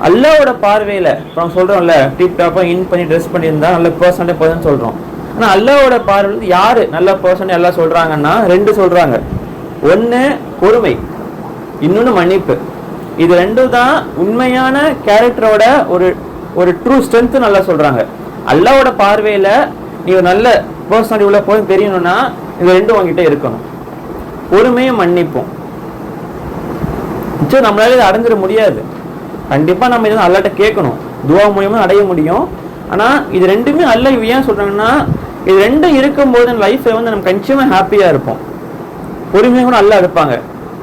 அல்லாஹ்வோட பார்வையில நம்ம சொல்றோம்ல, டிப் டாப்பா இன் பண்ணி ட்ரெஸ் பண்ணியிருந்தா நல்ல பர்சன்டே போதுன்னு சொல்றோம். ஆனா அல்லாஹ்வோட பார்வையில் யாரு நல்ல பர்சன்டே எல்லாம் சொல்றாங்கன்னா ரெண்டு சொல்றாங்க, ஒன்னு பொறுமை, இன்னொன்னு மன்னிப்பு. இது ரெண்டும் தான் உண்மையான கேரக்டரோட ஒரு ட்ரூ ஸ்ட்ரென்த் நல்லா சொல்றாங்க. அல்லாஹ்வோட பார்வையில நீ ஒரு நல்ல பர்சனாலிட்டி உள்ள போய் தெரியணும்னா இது ரெண்டும் உங்ககிட்ட இருக்கணும். பொறுமையும் மன்னிப்பும். நிச்சயம் நம்மளால இதை அடைஞ்சிட முடியாது. கண்டிப்பா நம்ம இதை அல்லாட்ட கேட்கணும், துவா மூலியமா அடைய முடியும். ஆனா இது ரெண்டுமே அல்லாஹ் ஏன் சொல்றாங்கன்னா, இது ரெண்டும் இருக்கும்போது லைஃப்ல வந்து நம்ம கண்டிப்பா ஹாப்பியா இருப்போம். பொறுமையாக கூட அல்லாஹ் இருப்பாங்க.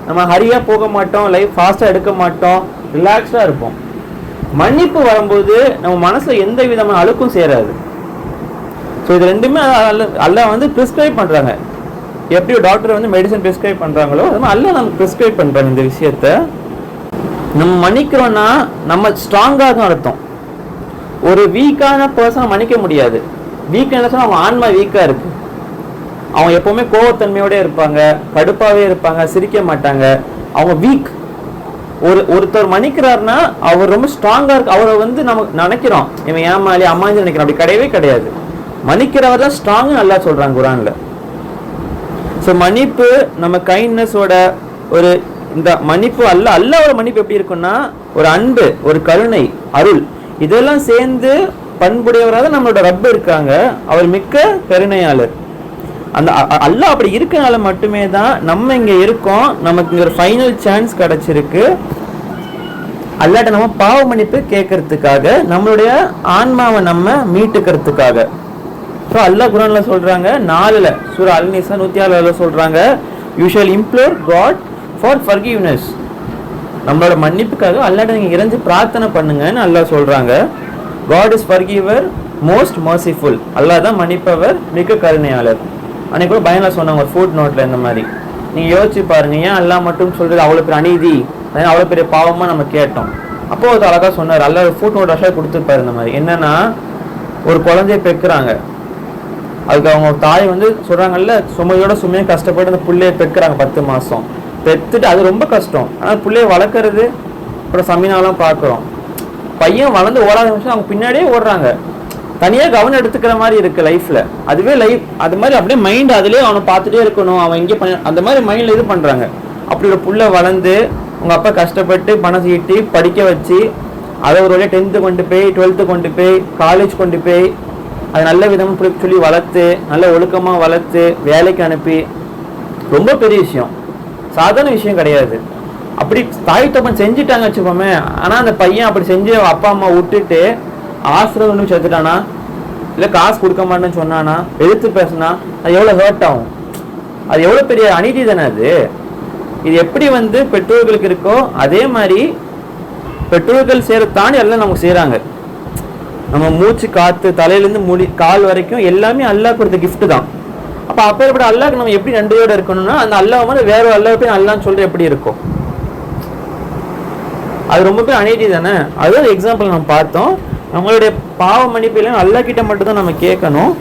நம்ம ஹரியா போக மாட்டோம், லைஃப் ஃபாஸ்டா எடுக்க மாட்டோம், ரிலாக்ஸ்டா இருப்போம். மன்னிப்பு வரும்போது நம்ம மனசுல எந்த விதமான அழுக்கும் சேராது. ஸோ இது ரெண்டுமே அல்லாஹ் வந்து ப்ரிஸ்கிரைப் பண்றாங்க. எப்படி டாக்டர் வந்து மெடிசன் ப்ரிஸ்கிரைப் பண்றாங்களோ அது மாதிரி அல்லாஹ் நமக்கு ப்ரிஸ்கிரைப் பண்றாங்க. இந்த விஷயத்த நம்ம மன்னிக்கிறோம்னா நம்ம ஸ்ட்ராங்காக அர்த்தம். ஒரு வீக்கான பர்சனை மன்னிக்க முடியாது. வீக் என்ன சொன்னா அவங்க ஆன்மா வீக்கா இருக்கு. அவங்க எப்பவுமே கோவத்தன்மையோட இருப்பாங்க, கடுப்பாவே இருப்பாங்க, சிரிக்க மாட்டாங்க, அவங்க வீக். ஒருத்தர் மன்னிக்கிறாருன்னா அவர் ரொம்ப ஸ்ட்ராங்கா இருக்கு. அவரை வந்து நம்ம நினைக்கிறோம் இவன் ஏமாளி அம்மாஞ்சி நினைக்கிறோம், அப்படி கிடையவே கிடையாது. மன்னிக்கிறவர் தான் ஸ்ட்ராங்னு நல்லா சொல்றாங்க குரான்ல. ஸோ மன்னிப்பு நம்ம கைண்ட்னஸோட ஒரு இந்த மன்னிப்பு அல்லாஹ்வோட மன்னிப்பு எப்படி இருக்குன்னா ஒரு அன்பு, ஒரு கருணை, அருள் இதெல்லாம் சேர்ந்து பண்புடையவராக நம்மளோட ரப்பு இருக்காங்க. அவர் மிக்க கருணையாளர். அந்த அல்லாஹ் அப்படி இருக்கனால மட்டுமே தான் நம்ம இங்க இருக்கோம். நமக்கு இங்க ஒரு ஃபைனல் சான்ஸ் கிடைச்சிருக்கு. அல்லாட்ட நம்ம பாவ மன்னிப்பு கேட்கறதுக்காக, நம்மளுடைய ஆன்மாவை நம்ம மீட்டுக்கிறதுக்காக. ஸோ அல்லாஹ் குரான்ல சொல்றாங்க 4ல சூரா அல்-நிசா 106 சொல்றாங்க, you shall implore God for forgiveness. நம்மளோட மன்னிப்புக்காக அல்லாட்ட நீங்க இறைஞ்சு பிரார்த்தனை பண்ணுங்கன்னு அல்லாஹ் சொல்றாங்க. God is forgiver most merciful. Allah தான் மன்னிப்பவர், மிக கருணையாளர். அன்னைக்கு கூட பயனில் சொன்னாங்க ஒரு ஃபுட் நோட்ல இந்த மாதிரி. நீங்க யோசிச்சு பாருங்க, ஏன் அல்லாஹ் மட்டும் சொல்றது அவ்வளவு பெரிய அநீதி, அவ்வளவு பெரிய பாவமா நம்ம கேட்டோம். அப்போ அது அழகா சொன்னார். அல்லாஹ் ஒரு ஃபுட் நோட் அஷா கொடுத்துருப்பாரு. இந்த மாதிரி என்னன்னா, ஒரு குழந்தைய பெக்குறாங்க, அதுக்கு அவங்க தாய் வந்து சொல்றாங்கல்ல, சுமையை கஷ்டப்பட்டு அந்த பிள்ளைய பெக்குறாங்க 10 மாசம் பெத்துட்டு. அது ரொம்ப கஷ்டம். ஆனால் பிள்ளைய வளர்க்கறது அப்புறம் சமீனாலாம் பார்க்குறோம். பையன் வளர்ந்து ஓடாத நிமிஷம் அவங்க பின்னாடியே ஓடுறாங்க. தனியாக கவனம் எடுத்துக்கிற மாதிரி இருக்கு லைஃப்ல. அதுவே லைஃப் அது மாதிரி அப்படியே மைண்ட் அதுலேயே அவனை பார்த்துட்டே இருக்கணும், அவன் இங்கே அந்த மாதிரி மைண்டில் இது பண்ணுறாங்க. அப்படி ஒரு புள்ள வளர்ந்து உங்கள் அப்பா கஷ்டப்பட்டு பணம் ஈட்டி படிக்க வச்சு அதை ஒரு வழியாக 10th கொண்டு போய் 12th கொண்டு போய் காலேஜ் கொண்டு போய் அது நல்ல விதமாக சொல்லி வளர்த்து நல்ல ஒழுக்கமாக வளர்த்து வேலைக்கு அனுப்பி ரொம்ப பெரிய விஷயம், சாதாரண விஷயம் கிடையாது. அப்படி தாய் தப்பன் செஞ்சுட்டாங்க வச்சுக்கோமே. ஆனால் அந்த பையன் அப்படி செஞ்சு அப்பா அம்மா விட்டுட்டு ஆசிரியர் ஒன்று செத்துட்டானா, இல்லை காசு கொடுக்க மாட்டேன்னு சொன்னானா, எதிர்த்து பேசினா, அது எவ்வளோ ஹர்ட் ஆகும். அது எவ்வளோ பெரிய அநீதி தானே அது. இது எப்படி வந்து பெற்றோர்களுக்கு இருக்கோ அதே மாதிரி பெற்றோர்கள் சேர தாண்டி எல்லாம் நமக்கு செய்கிறாங்க. நம்ம மூச்சு காற்று தலையிலேருந்து கால் வரைக்கும் எல்லாமே அல்லாஹ் கொடுத்த கிஃப்ட் தான். அப்போ அப்பேற்பட்ட அல்லாஹ்க்கு நம்ம எப்படி நன்றியோடு இருக்கணும்னா, அந்த அல்லாஹ் வந்து வேற அல்லாஹ் போய் அல்லாஹ்னு சொல்லிட்டு எப்படி இருக்கும், அது ரொம்ப பேர் அநீதி தானே. அதுதான் எக்ஸாம்பிள் நம்ம பார்த்தோம். நம்மளுடைய பாவ மன்னிப்பு அல்லாஹ் கிட்ட மட்டும் தான் நம்ம கேட்கணும்.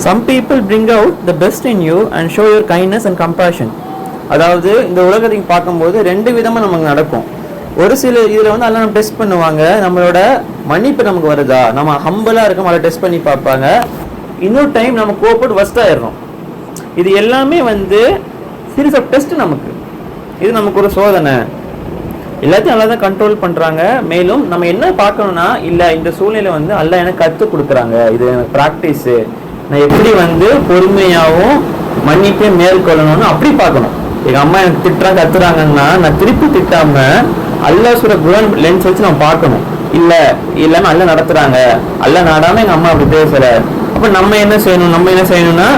Some people bring out the best in you and show your kindness and compassion. அதாவது இந்த உலகத்தையும் பார்க்கும்போது 2 விதமா நமக்கு நடக்கும். ஒரு சில இதில் வந்து எல்லாம் நம்ம டெஸ்ட் பண்ணுவாங்க, நம்மளோட மன்னிப்பு நமக்கு வருதா, நம்ம ஹம்பிளாக இருக்கோம், அதை டெஸ்ட் பண்ணி பார்ப்பாங்க. இன்னொரு டைம் நம்ம கோபப்பட்டு வஸ்ட் ஆயிடுறோம். இது எல்லாமே வந்து சீரீஸ் ஆஃப் டெஸ்ட் நமக்கு. இது நமக்கு ஒரு சோதனை. எல்லாத்தையும் நல்லா தான் கண்ட்ரோல் பண்ணுறாங்க. மேலும் நம்ம என்ன பார்க்கணும்னா, இல்லை இந்த சூழ்நிலை வந்து எல்லாம் எனக்கு கற்றுக் கொடுக்குறாங்க, இது எனக்கு ப்ராக்டிஸு, நான் எப்படி வந்து பொறுமையாகவும் மன்னிப்பையும் மேற்கொள்ளணும்னு அப்படி பார்க்கணும். எங்கள் அம்மா எனக்கு திட்டுறாங்க கத்துறாங்கன்னா நான் திருப்பி திட்டாம அல்லாஹ் சொல்ற குரான் லென்ஸ் வச்சு நம்ம பார்க்கணும். இல்லை எல்லாமே அல்ல நடத்துறாங்க, அல்ல நாடாம எங்கள் அம்மா அப்படி பேசலை. அப்போ நம்ம என்ன செய்யணும்னா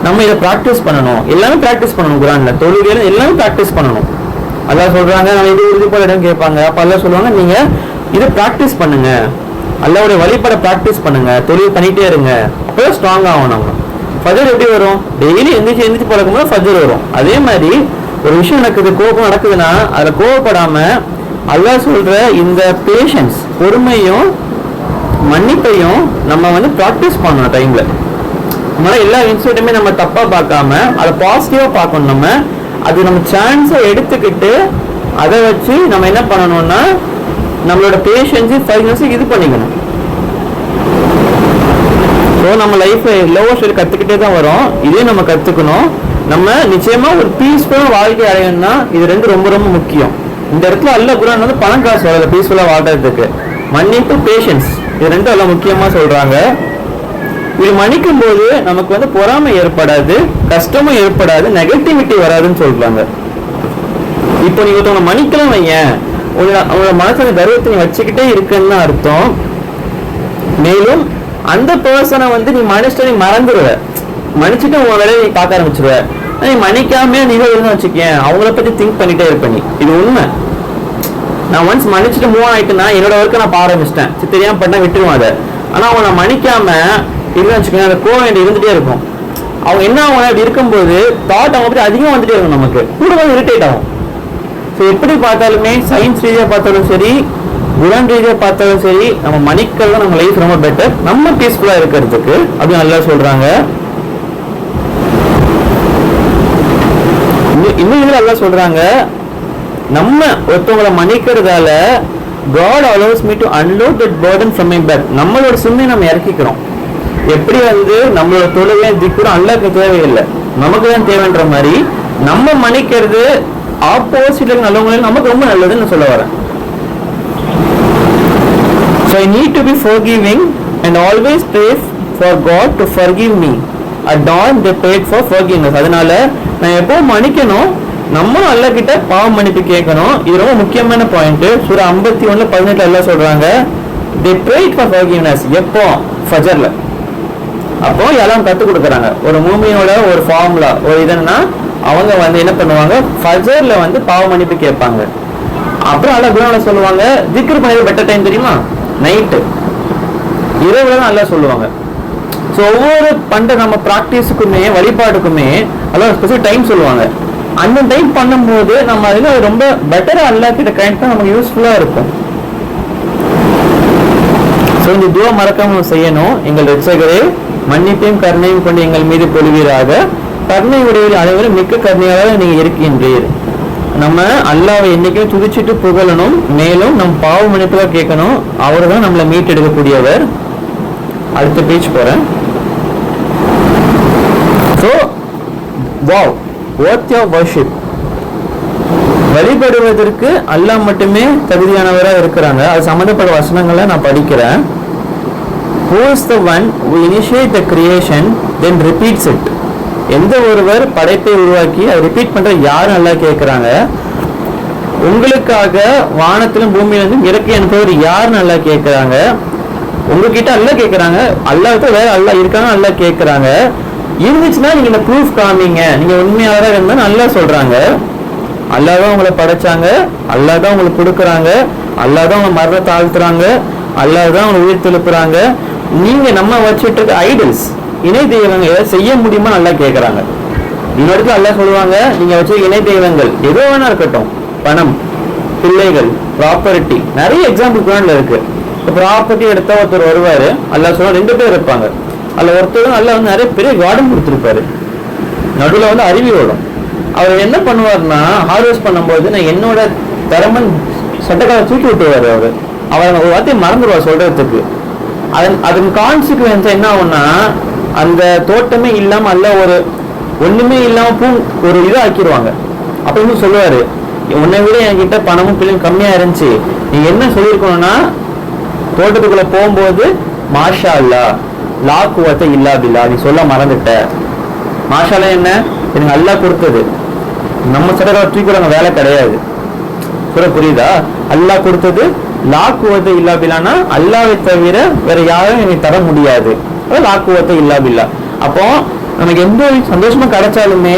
நம்ம இதை ப்ராக்டிஸ் பண்ணணும். எல்லாமே ப்ராக்டிஸ் பண்ணணும். குரான்ல தொழுகையில எல்லாமே ப்ராக்டிஸ் பண்ணணும். அல்லாஹ் சொல்றாங்க நம்ம இது உறுதி போல இடம் கேட்பாங்க. அப்போ அல்லாஹ் சொல்லுவாங்க நீங்க இதை ப்ராக்டிஸ் பண்ணுங்க, அல்லாஹ்வுடைய வழிபட ப்ராக்டிஸ் பண்ணுங்க, தொழில் பண்ணிட்டே இருங்க, அப்போ ஸ்ட்ராங் ஆகும். நம்ம ஃபஜர் எப்படி வரும்? டெய்லி எந்திரிச்சு பழக்கும் போது ஃபஜர் வரும். அதே மாதிரி ஒரு விஷயம் நடக்குது, கோபம் நடக்குதுன்னா அதில் கோவப்படாம அல்லாஹ் சொல்ற இந்த பேஷன்ஸ், பொறுமையும் மன்னிப்பையும் நம்ம வந்து ப்ராக்டிஸ் பண்ணணும் டைம்ல. அதனால எல்லா இன்சிடென்ட்டுமே நம்ம தப்பா பார்க்காம அதை பாசிட்டிவா பார்க்கணும். நம்ம அது நம்ம சான்ஸை எடுத்துக்கிட்டு அதை வச்சு நம்ம என்ன பண்ணணும்னா நம்மளோட பேஷன்ஸ் ஃபைனஸ் இது பண்ணிக்கணும். ஸோ நம்ம லைஃப்ல லோவர் ஸ்டேஜ் கற்றுக்கிட்டே தான் வரும். இதே நம்ம கற்றுக்கணும். நம்ம நிச்சயமா ஒரு பீஸ்ஃபுல்லாக வாழ்க்கை அடையணும்னா இது 2 ரொம்ப ரொம்ப முக்கியம். இந்த இடத்துல அல்லாஹ் குர்ஆன் வந்து பணம் காசு வரல பீஸ்ஃபுல்லாக வாழ்றதுக்கு. மன்னிப்பு, பேஷன்ஸ் இது ரெண்டும் எல்லாம் முக்கியமா சொல்றாங்க. இது மன்னிக்கும் போது நமக்கு வந்து பொறாமை ஏற்படாது, கஷ்டமும் ஏற்படாது, நெகட்டிவிட்டி வராதுன்னு சொல்றாங்க. இப்போ நீங்க ஒருத்தவங்க மன்னிக்கலாம் வைங்க, உங்களோட மனசுல கர்வத்தை நீ வச்சுக்கிட்டே இருக்குன்னு அர்த்தம். மேலும் அந்த பர்சனை வந்து நீ மனுஷன் நீ மறந்துடுவ, மன்னிச்சுட்டு உங்க வேலையை நீ பார்க்க ஆரம்பிச்சிருவ. நீ மன்னிக்காம நீங்க இருந்து வச்சுக்கேன், அவங்கள பத்தி திங்க் பண்ணிட்டே இருப்ப நீ. இது உண்மை. நான் ஒன்ஸ் மன்னிச்சுட்டு மூவ் ஆயிட்டுனா என்னோட ஒர்க்கை நான் ஆரம்பிச்சிட்டேன், தெரியாம பண்ண விட்டுருவோம் அதை. ஆனா அவங்க நான் மன்னிக்காம இருந்து வச்சுக்கேன், அந்த கோவம் வேண்டி இருந்துட்டே இருக்கும். அவங்க என்ன ஆகும், அப்படி இருக்கும்போது தாட் அவங்க பத்தி அதிகமாக வந்துட்டே இருக்கும், நமக்கு கூட கொஞ்சம் இரிட்டேட் ஆகும். ஸோ எப்படி பார்த்தாலுமே சயின்ஸ் ரீதியாக பார்த்தாலும் சரி, குணம் ரீதியாக பார்த்தாலும் சரி, நம்ம மன்னிக்கிறது தான் நம்ம லைஃப் ரொம்ப பெட்டர், நம்ம பீஸ்ஃபுல்லா இருக்கிறதுக்கு அப்படின்னு நல்லா சொல்றாங்க. இன்னும் நல்லா சொல்றாங்க, நம்ம ஒருத்தவங்களை மன்னிக்கிறதால God allows me to unload that burden from my back. நம்மளோட சுமையை நம்ம இறக்கிக்கிறோம். எப்படி வந்து நம்மளோட தொழிலை கூட அல்லாஹ்க்கு தேவையில்லை, நமக்கு தான் தேவைன்ற மாதிரி நம்ம மன்னிக்கிறது ஆப்போசிட்ல நல்லவங்களும் நமக்கு ரொம்ப நல்லதுன்னு சொல்ல வரேன். So I need to be forgiving and always pray for God to forgive me. At dawn they prayed for forgiveness. அதனால நான் எப்பவும் மன்னிக்கணும், நம்மளும் அல்லாஹ் கிட்ட பாவ மன்னிப்பு கேட்கணும். இது ரொம்ப முக்கியமான பாயிண்ட். சூரா 51:18 அல்லாஹ் சொல்றாங்க, they prayed for forgiveness. எப்போ? ஃபஜர்ல. அப்போ எல்லாம் கத்து கொடுக்குறாங்க. ஒரு மூமினோட ஒரு ஃபார்முலா, ஒரு இதுன்னா அவங்க வந்து என்ன பண்ணுவாங்க, ஃபஜர்ல வந்து பாவ மன்னிப்பு கேட்பாங்க. அப்புறம் அல்லாஹ் குர்ஆன்ல சொல்லுவாங்க, திக்ர் பண்ணது பெட்டர் டைம் தெரியுமா? நைட்டு, இரவுல தான் அல்லாஹ் சொல்லுவாங்க. ஸோ ஒவ்வொரு பண்ற நம்ம ப்ராக்டிஸுக்குமே வழிபாடுக்குமே அல்லாஹ் ஸ்பெசிஃபிக் டைம் சொல்லுவாங்க. அந்த டைம் பண்ணும்போது நம்ம அதுல ரொம்ப பெட்டரா அல்லாஹ் கிட்ட கனெக்ட் பண்ண நமக்கு யூஸ்ஃபுல்லா இருக்கும். ஸோ இந்த துவா மறக்காம செய்யணும். எங்கள் ரட்சகரே, மன்னிப்பையும் கருணையும் கொண்டு எங்கள் மீது பொழிவீராக, கருணை உடையில் அனைவரும் மிக்க கருணையாக நீங்க இருக்கின்றீர். நம்ம அல்லாஹ்வை என்னைக்கும் துதிச்சுட்டு புகழணும், மேலும் நம்ம பாவ மன்னிப்புல கேட்கணும். அவரு தான் நம்மளை மீட்டெடுக்கக்கூடியவர். அடுத்த பேஜ் போறேன். So wow, worthy of worship, வழிபடுவதற்கு அல்லாஹ் மட்டுமே தகுதியானவராக இருக்கிறாங்க. அது சம்பந்தப்பட்ட வசனங்களை நான் படிக்கிறேன். Who is the one who initiate the creation then repeats it? எந்த ஒருவர் படைப்பை உருவாக்கி அதை ரிப்பீட் பண்ற யாரும் அல்லாஹ் கேட்கிறாங்க. உங்களுக்காக வானத்திலும் பூமியிலிருந்து இறக்கி அனுப்புவர் யாருன்னு அல்லாஹ் கேட்கிறாங்க. உங்ககிட்ட அல்லாஹ் கேட்கிறாங்க, அல்லாஹ்வுக்கு வேற அல்லாஹ் இருக்காங்க அல்லாஹ் கேட்கிறாங்க. இருந்துச்சுன்னா நீங்க இந்த ப்ரூஃப் காமிங்க, நீங்க உண்மையாளராக இருந்தா நல்லா சொல்றாங்க. அல்லாஹ் தான் உங்களை படைச்சாங்க, அல்லாஹ் தான் உங்களுக்கு கொடுக்குறாங்க, அல்லாஹ் தான் உங்களை மரண தாழ்த்துறாங்க, அல்லாஹ் தான் உங்களை உயிர் தெழுப்புறாங்க. நீங்க நம்ம வச்சுட்டு இருக்க ஐடல்ஸ், இணை தெய்வங்கள் ஏதாவது செய்ய முடியுமா நல்லா கேட்கறாங்க. இன்னொரு அல்லாஹ் சொல்லுவாங்க, நீங்க வச்சு இணை தெய்வங்கள் எதோ வேணா இருக்கட்டும், பணம், பிள்ளைகள், ப்ராப்பர்ட்டி, நிறைய எக்ஸாம்பிள் குரான்ல இருக்கு. ப்ராப்பர்ட்டி எடுத்தா ஒருத்தர் வருவாரு, அல்லாஹ் சொல்ல 2 பேர் இருப்பாங்க. அதில் ஒருத்தரும் அல்லாஹ் வந்து நிறைய பெரிய கார்டன் கொடுத்துருப்பாரு, நடுவில் வந்து அருவி ஓடும். அவர் என்ன பண்ணுவார்னா, ஹார்வெஸ்ட் பண்ணும்போது நான் என்னோட திறமன் சட்டக்காரை தூக்கி விட்டுருவாரு. அவர் ஒரு வார்த்தையை மறந்துடுவார் சொல்றதுக்கு. அதன் கான்சிக்வன்ஸ் என்ன ஆகும்னா, அந்த தோட்டமே இல்லாம அல்ல ஒரு ஒண்ணுமே இல்லாம ஒரு இதை ஆக்கிடுவாங்க. அப்படின்னு சொல்லுவாரு, உன்னை விட என்கிட்ட பணமும் பிள்ளையும் கம்மியா இருந்துச்சு, நீ என்ன சொல்லியிருக்கணும்னா தோட்டத்துக்குள்ள போகும்போது மாஷா அல்லா லா குவத்த இல்லா பில்லா, நீ சொல்ல மறந்துட்ட. மாஷாலா என்ன, எனக்கு அல்லாஹ் கொடுத்தது, நம்ம சட்டக்கார தூக்கிடுவாங்க, வேலை கிடையாது. சொல்ல புரியுதா? அல்லாஹ் கொடுத்தது, லா குவத்த இல்லா பில்லானா அல்லாஹ்வை தவிர வேற யாரும் எனக்கு தர முடியாது. லா குவத்த இல்லா பில்லா. அப்போ நமக்கு எந்த சந்தோஷமா கிடைச்சாலுமே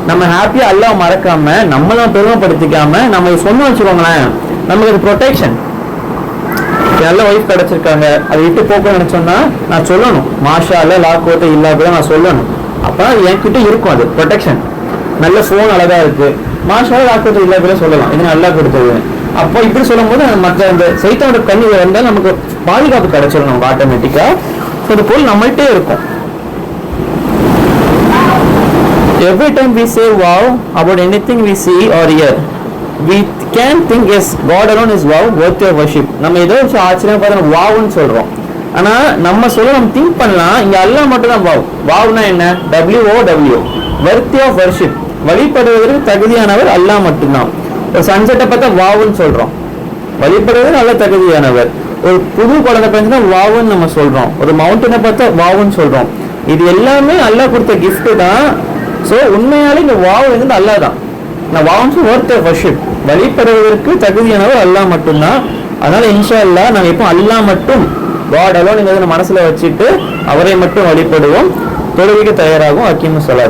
நம்ம ஹாப்பியா அல்லாஹ் மறக்காம, நம்மளாம் பெருமைப்படுத்திக்காம நம்ம சொன்ன வச்சுக்கோங்களேன், நமக்கு அது ப்ரொடெக்ஷன். நல்ல ஒய்ஃப் கிடைச்சிருக்காங்க, அதை விட்டு போக்க நினைச்சோம்னா நான் சொல்லணும் மாஷா அல்ல லா குவத்த இல்லா பில்லா, நான் சொல்லணும். அப்பதான் என்கிட்ட இருக்கும் அது ப்ரொடெக்ஷன். நல்ல போன் அழகா இருக்கு, மாஷா லா குவத்த இல்லா பில்லா சொல்லலாம், இது நல்லா கொடுத்தது. அப்போ இப்படி சொல்லும் போது மற்ற அந்த சைத்தானோட கண்ணு வந்தால் நமக்கு பாதுகாப்பு கிடைச்சிடும் நமக்கு ஆட்டோமேட்டிக்கா. அது போல் நம்மள்கிட்டே இருக்கும். Every time we say wow about anything we see or hear, we can think yes, God alone is wow, worthy of worship. நம்ம ஏதோ ஒரு ஆச்சரியம் பார்த்து வாவ்னு சொல்றோம். ஆனா நம்ம சொல்ல நம்ம திங்க் பண்ணலாம், இங்க அல்லாஹ் மட்டும் தான் வாவ். வாவ்னா என்ன? WOW, worthy of worship, வழிபடுவதற்கு தகுதியானவர் அல்லாஹ் மட்டும்தான். ஒரு சன்செட்டை பார்த்தா வாவ்னு சொல்றோம், வழிபடுவது நல்ல தகுதியானவர். ஒரு புது குழந்தை பிறந்துன்னா வாவுன்னு நம்ம சொல்றோம், ஒரு மவுண்டனை பார்த்தா வாவுன்னு சொல்றோம். இது எல்லாமே அல்லாஹ் கொடுத்த கிஃப்ட் தான். ஸோ உண்மையாலே இந்த வாவு வந்து அல்லாஹ் தான். நான் வாவுன்னு ஒர்த் வர்ஷிப், வழிபடுவதற்கு தகுதியானவர் அல்லாஹ் மட்டும்தான். அதனால இன்ஷா அல்லாஹ் நாங்கள் எப்போ அல்லாஹ் மட்டும் காட் அலோன் மனசுல வச்சுட்டு அவரை மட்டும் வழிபடுவோம், தொழுகைக்கு தயாராகும். அக்கீமு ஸலாத்.